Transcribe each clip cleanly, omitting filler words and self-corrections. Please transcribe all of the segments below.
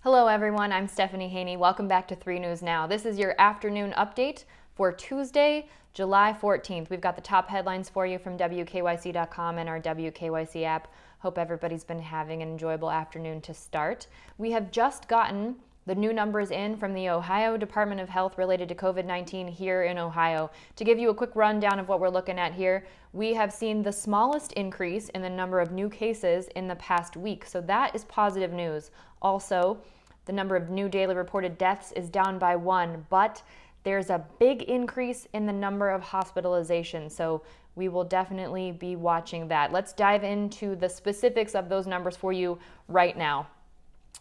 Hello everyone, I'm Stephanie Haney. Welcome back to 3 News Now. This is your afternoon update for Tuesday, July 14th. We've got the top headlines for you from WKYC.com and our WKYC app. Hope everybody's been having an enjoyable afternoon to start. We have just gotten the new numbers in from the Ohio Department of Health related to COVID-19 here in Ohio. To give you a quick rundown of what we're looking at here, we have seen the smallest increase in the number of new cases in the past week. So that is positive news. Also, the number of new daily reported deaths is down by 1, but there's a big increase in the number of hospitalizations. So we will definitely be watching that. Let's dive into the specifics of those numbers for you right now.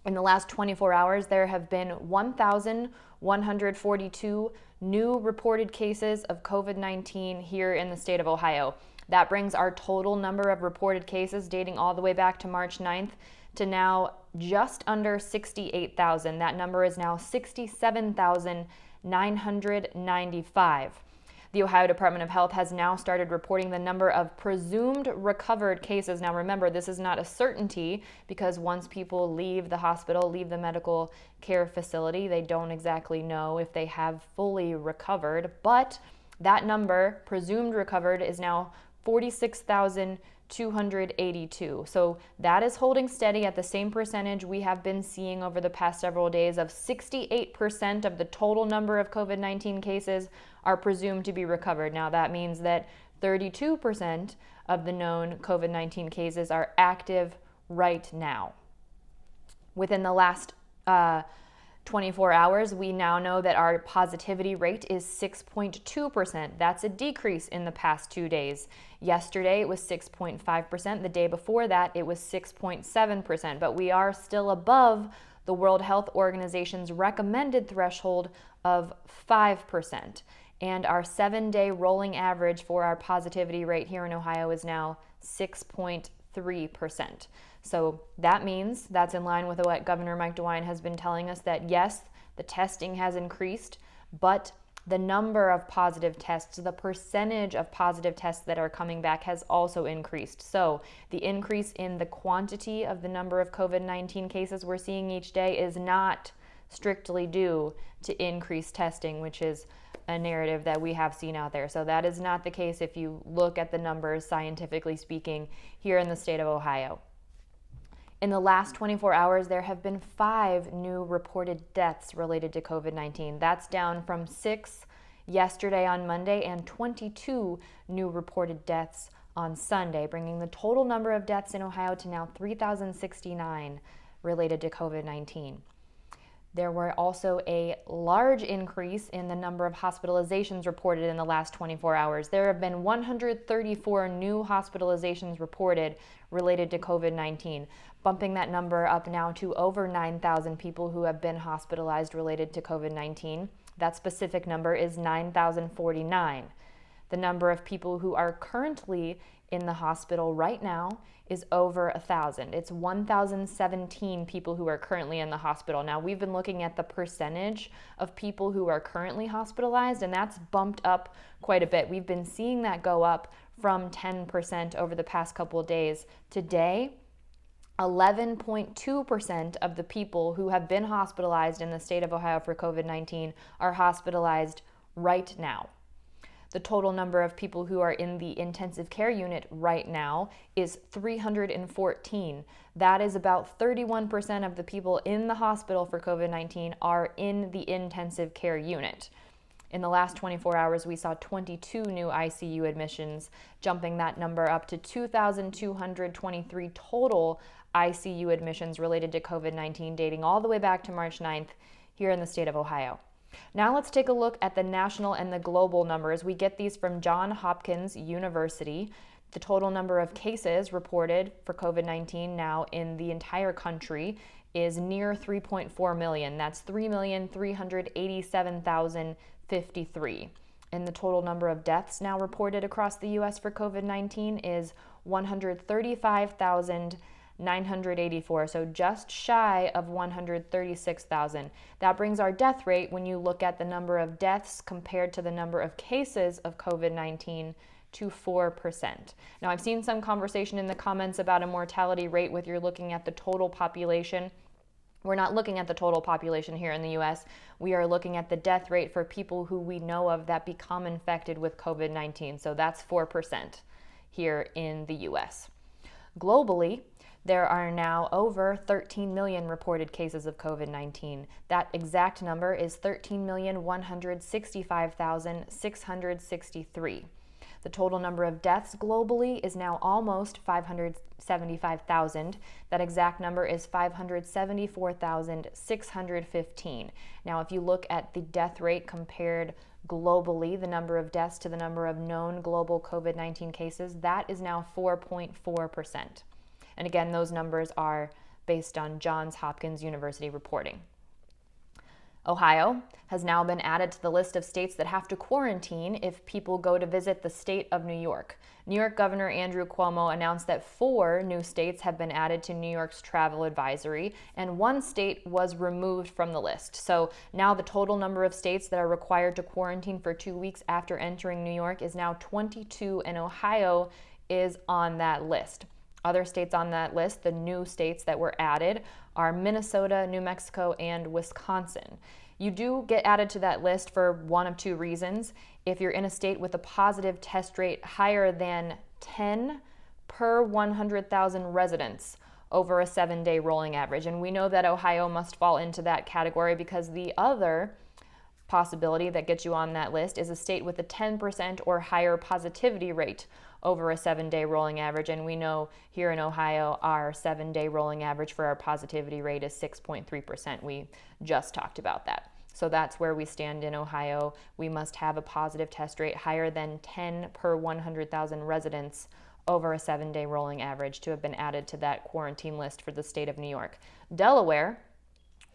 In the last 24 hours, there have been 1,142 new reported cases of COVID-19 here in the state of Ohio. That brings our total number of reported cases dating all the way back to March 9th to now just under 68,000. That number is now 67,995. The Ohio Department of Health has now started reporting the number of presumed recovered cases. Now remember, this is not a certainty because once people leave the hospital, leave the medical care facility, they don't exactly know if they have fully recovered. But that number, presumed recovered, is now 46,282. So that is holding steady at the same percentage we have been seeing over the past several days of 68% of the total number of COVID-19 cases are presumed to be recovered. Now that means that 32% of the known COVID-19 cases are active right now. Within the last 24 hours, we now know that our positivity rate is 6.2%. That's a decrease in the past 2 days. Yesterday, it was 6.5%. The day before that, it was 6.7%. But we are still above the World Health Organization's recommended threshold of 5%. And our 7-day rolling average for our positivity rate here in Ohio is now 6.3%. So that means that's in line with what Governor Mike DeWine has been telling us, that yes, the testing has increased, but the number of positive tests, the percentage of positive tests that are coming back has also increased. So the increase in the quantity of the number of COVID-19 cases we're seeing each day is not strictly due to increased testing, which is a narrative that we have seen out there. So that is not the case if you look at the numbers scientifically speaking here in the state of Ohio. In the last 24 hours, there have been 5 new reported deaths related to COVID-19. That's down from 6 yesterday on Monday and 22 new reported deaths on Sunday, bringing the total number of deaths in Ohio to now 3,069 related to COVID-19. There were also a large increase in the number of hospitalizations reported in the last 24 hours. There have been 134 new hospitalizations reported related to COVID-19, bumping that number up now to over 9,000 people who have been hospitalized related to COVID-19. That specific number is 9,049. The number of people who are currently in the hospital right now is over 1,000. It's 1,017 people who are currently in the hospital. Now, we've been looking at the percentage of people who are currently hospitalized, and that's bumped up quite a bit. We've been seeing that go up from 10% over the past couple of days. Today, 11.2% of the people who have been hospitalized in the state of Ohio for COVID-19 are hospitalized right now. The total number of people who are in the intensive care unit right now is 314. That is about 31% of the people in the hospital for COVID-19 are in the intensive care unit. In the last 24 hours, we saw 22 new ICU admissions, jumping that number up to 2,223 total ICU admissions related to COVID-19, dating all the way back to March 9th here in the state of Ohio. Now let's take a look at the national and the global numbers. We get these from Johns Hopkins University. The total number of cases reported for COVID-19 now in the entire country is near 3.4 million. That's 3,387,053. And the total number of deaths now reported across the U.S. for COVID-19 is 135,984, so just shy of 136,000. That brings our death rate, when you look at the number of deaths compared to the number of cases of COVID-19, to 4%. Now, I've seen some conversation in the comments about a mortality rate, whether you're looking at the total population We're not looking at the total population here in the US. We are looking at the death rate for people who we know of that become infected with COVID-19. So that's 4% here in the US. Globally, there are now over 13 million reported cases of COVID-19. That exact number is 13,165,663. The total number of deaths globally is now almost 575,000. That exact number is 574,615. Now, if you look at the death rate compared globally, the number of deaths to the number of known global COVID-19 cases, that is now 4.4%. And again, those numbers are based on Johns Hopkins University reporting. Ohio has now been added to the list of states that have to quarantine if people go to visit the state of New York. New York Governor Andrew Cuomo announced that 4 new states have been added to New York's travel advisory, and 1 state was removed from the list. So now the total number of states that are required to quarantine for 2 weeks after entering New York is now 22, and Ohio is on that list. Other states on that list, the new states that were added, are Minnesota, New Mexico, and Wisconsin. You do get added to that list for one of 2 reasons. If you're in a state with a positive test rate higher than 10 per 100,000 residents over a 7-day rolling average. And we know that Ohio must fall into that category because the other possibility that gets you on that list is a state with a 10% or higher positivity rate over a 7-day rolling average. And we know here in Ohio, our 7-day rolling average for our positivity rate is 6.3%. We just talked about that. So that's where we stand in Ohio. We must have a positive test rate higher than 10 per 100,000 residents over a 7-day rolling average to have been added to that quarantine list for the state of New York. Delaware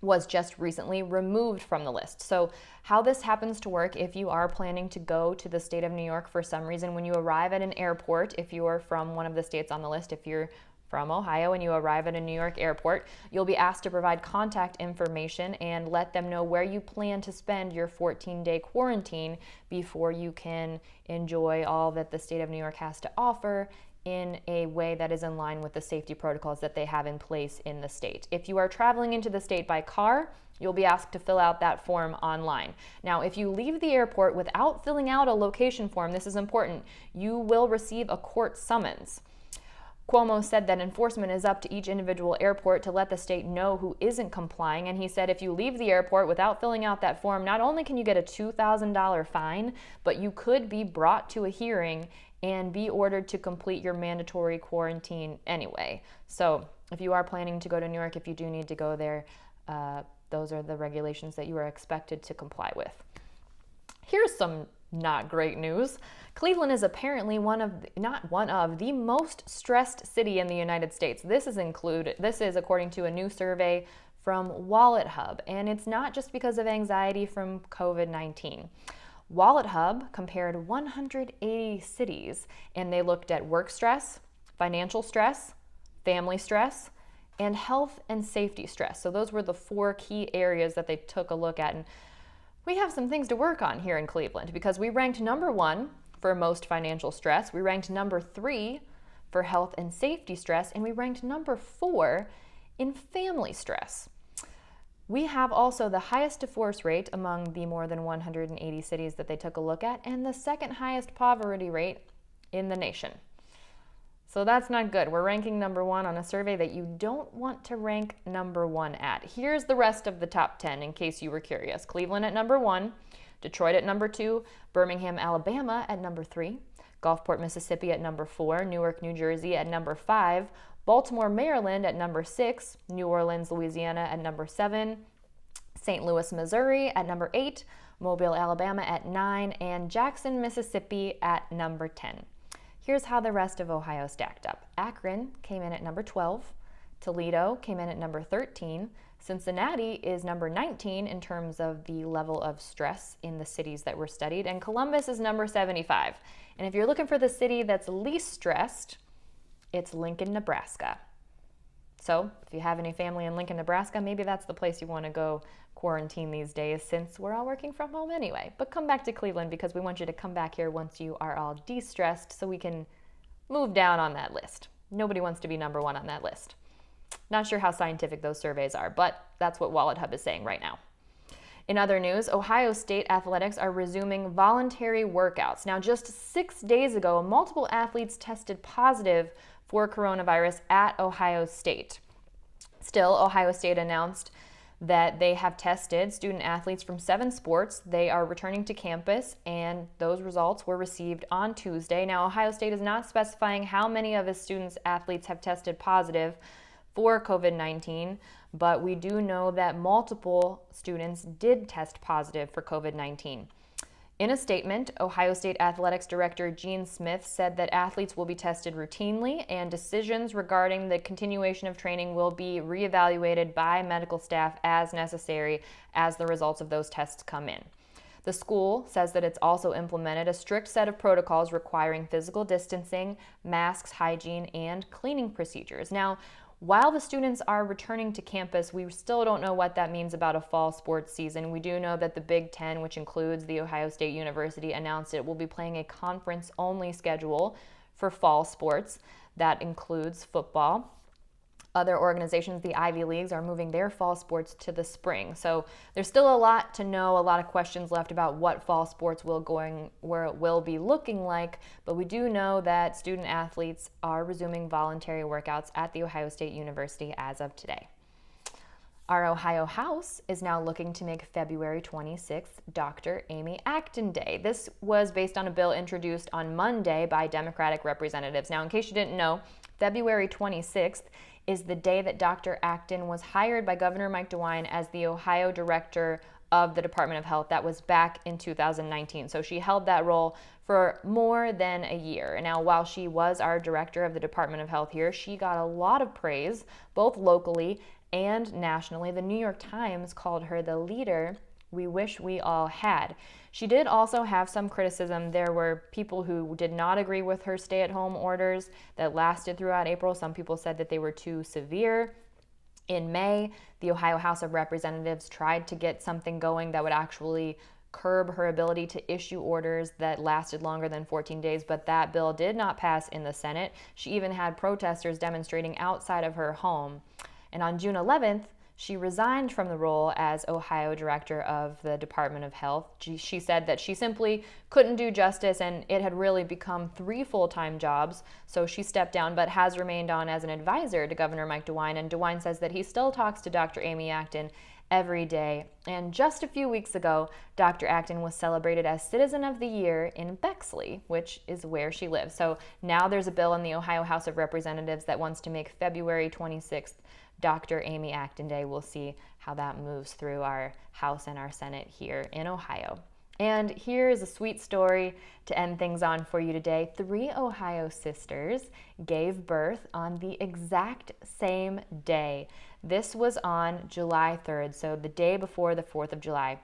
was just recently removed from the list. So how this happens to work, if you are planning to go to the state of New York for some reason, when you arrive at an airport, if you are from one of the states on the list, if you're from Ohio and you arrive at a New York airport, you'll be asked to provide contact information and let them know where you plan to spend your 14-day quarantine before you can enjoy all that the state of New York has to offer in a way that is in line with the safety protocols that they have in place in the state. If you are traveling into the state by car, you'll be asked to fill out that form online. Now, if you leave the airport without filling out a location form, this is important, you will receive a court summons. Cuomo said that enforcement is up to each individual airport to let the state know who isn't complying. And he said if you leave the airport without filling out that form, not only can you get a $2,000 fine, but you could be brought to a hearing and be ordered to complete your mandatory quarantine anyway. So if you are planning to go to New York, if you do need to go there, those are the regulations that you are expected to comply with. Here's some not great news. Cleveland is apparently not one of the most stressed city in the United States. This is according to a new survey from WALLETHUB, and it's not just because of anxiety from COVID-19. WALLETHUB compared 180 cities, and they looked at work stress, financial stress, family stress, and health and safety stress. So those were the 4 key areas that they took a look at. And we have some things to work on here in Cleveland because we ranked number 1 for most financial stress, we ranked number 3 for health and safety stress, and we ranked number 4 in family stress. We have also the highest divorce rate among the more than 180 cities that they took a look at, and the second highest poverty rate in the nation. So that's not good. We're ranking number 1 on a survey that you don't want to rank number 1 at. Here's the rest of the top 10 in case you were curious. Cleveland at number 1, Detroit at number 2, Birmingham, Alabama at number 3, Gulfport, Mississippi at number 4, Newark, New Jersey at number 5, Baltimore, Maryland at number 6, New Orleans, Louisiana at number 7, St. Louis, Missouri at number 8, Mobile, Alabama at 9, and Jackson, Mississippi at number 10. Here's how the rest of Ohio stacked up. Akron came in at number 12, Toledo came in at number 13, Cincinnati is number 19 in terms of the level of stress in the cities that were studied, and Columbus is number 75. And if you're looking for the city that's least stressed, it's Lincoln, Nebraska. So if you have any family in Lincoln, Nebraska, maybe that's the place you want to go quarantine these days since we're all working from home anyway. But come back to Cleveland because we want you to come back here once you are all de-stressed so we can move down on that list. Nobody wants to be number 1 on that list. Not sure how scientific those surveys are, but that's what WALLETHUB is saying right now. In other news, Ohio State athletics are resuming voluntary workouts. Now, just 6 days ago, multiple athletes tested positive for coronavirus at Ohio State. Still, Ohio State announced that they have tested student athletes from 7 sports. They are returning to campus, and those results were received on Tuesday. Now, Ohio State is not specifying how many of its students' athletes have tested positive for COVID-19, but we do know that multiple students did test positive for COVID-19. In a statement, Ohio State Athletics Director Gene Smith said that athletes will be tested routinely and decisions regarding the continuation of training will be reevaluated by medical staff as necessary as the results of those tests come in. The school says that it's also implemented a strict set of protocols requiring physical distancing, masks, hygiene, and cleaning procedures. Now, while the students are returning to campus, we still don't know what that means about a fall sports season. We do know that the Big Ten, which includes the Ohio State University, announced it will be playing a conference-only schedule for fall sports. That includes football. Other organizations, the Ivy Leagues, are moving their fall sports to the spring. So there's still a lot to know, a lot of questions left about what fall sports where it will be looking like, but we do know that student athletes are resuming voluntary workouts at the Ohio State University as of today. Our Ohio House is now looking to make February 26th Dr. Amy Acton Day. This was based on a bill introduced on Monday by Democratic representatives. Now, in case you didn't know, February 26th is the day that Dr. Acton was hired by Governor Mike DeWine as the Ohio Director of the Department of Health. That was back in 2019. So she held that role for more than a year. And now, while she was our Director of the Department of Health here, she got a lot of praise, both locally and nationally. The New York Times called her the leader we wish we all had. She did also have some criticism. There were people who did not agree with her stay-at-home orders that lasted throughout April. Some people said that they were too severe. In May, the Ohio House of Representatives tried to get something going that would actually curb her ability to issue orders that lasted longer than 14 days, but that bill did not pass in the Senate. She even had protesters demonstrating outside of her home. And on June 11th, she resigned from the role as Ohio Director of the Department of Health. She said that she simply couldn't do justice and it had really become 3 full-time jobs, so she stepped down but has remained on as an advisor to Governor Mike DeWine, and DeWine says that he still talks to Dr. Amy Acton every day. And just a few weeks ago, Dr. Acton was celebrated as Citizen of the Year in Bexley, which is where she lives. So now there's a bill in the Ohio House of Representatives that wants to make February 26th Dr. Amy Acton Day. We'll see how that moves through our House and our Senate here in Ohio. And here's a sweet story to end things on for you today. 3 Ohio sisters gave birth on the exact same day. This was on July 3rd, so the day before the 4th of July.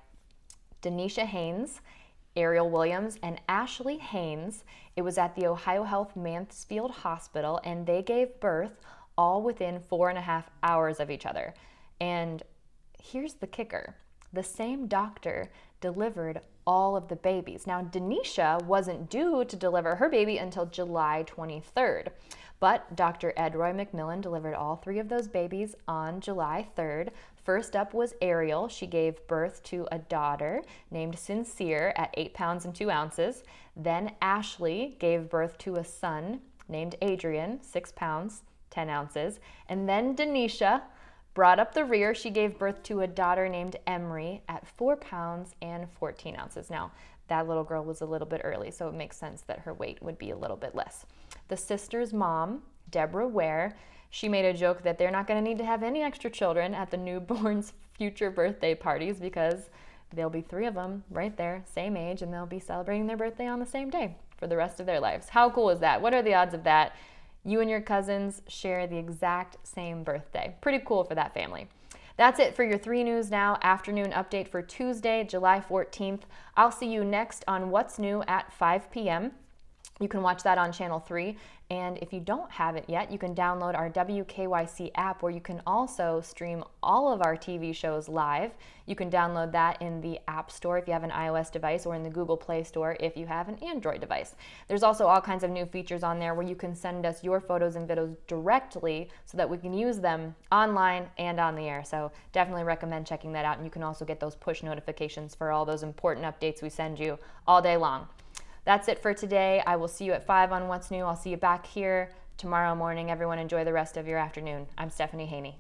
Denisha Haynes, Ariel Williams, and Ashley Haynes. It was at the Ohio Health Mansfield Hospital, and they gave birth all within 4.5 hours of each other. And here's the kicker. The same doctor delivered all of the babies. Now, Denisha wasn't due to deliver her baby until July 23rd, but Dr. Edroy McMillan delivered all 3 of those babies on July 3rd. First up was Ariel. She gave birth to a daughter named Sincere at 8 pounds and 2 ounces. Then Ashley gave birth to a son named Adrian, 6 pounds, 10 ounces. And then Denisha brought up the rear. She gave birth to a daughter named Emery at 4 pounds and 14 ounces. Now, that little girl was a little bit early, so it makes sense that her weight would be a little bit less. The sisters' mom, Deborah Ware, she made a joke that they're not going to need to have any extra children at the newborn's future birthday parties because there'll be 3 of them right there, same age, and they'll be celebrating their birthday on the same day for the rest of their lives. How cool is that? What are the odds of that? You and your cousins share the exact same birthday. Pretty cool for that family. That's it for your 3 News Now afternoon update for Tuesday, July 14th. I'll see you next on What's New at 5 p.m. You can watch that on Channel 3, and if you don't have it yet, you can download our WKYC app, where you can also stream all of our TV shows live. You can download that in the App Store if you have an iOS device, or in the Google Play Store if you have an Android device. There's also all kinds of new features on there where you can send us your photos and videos directly so that we can use them online and on the air. So definitely recommend checking that out, and you can also get those push notifications for all those important updates we send you all day long. That's it for today. I will see you at 5 on What's New. I'll see you back here tomorrow morning. Everyone enjoy the rest of your afternoon. I'm Stephanie Haney.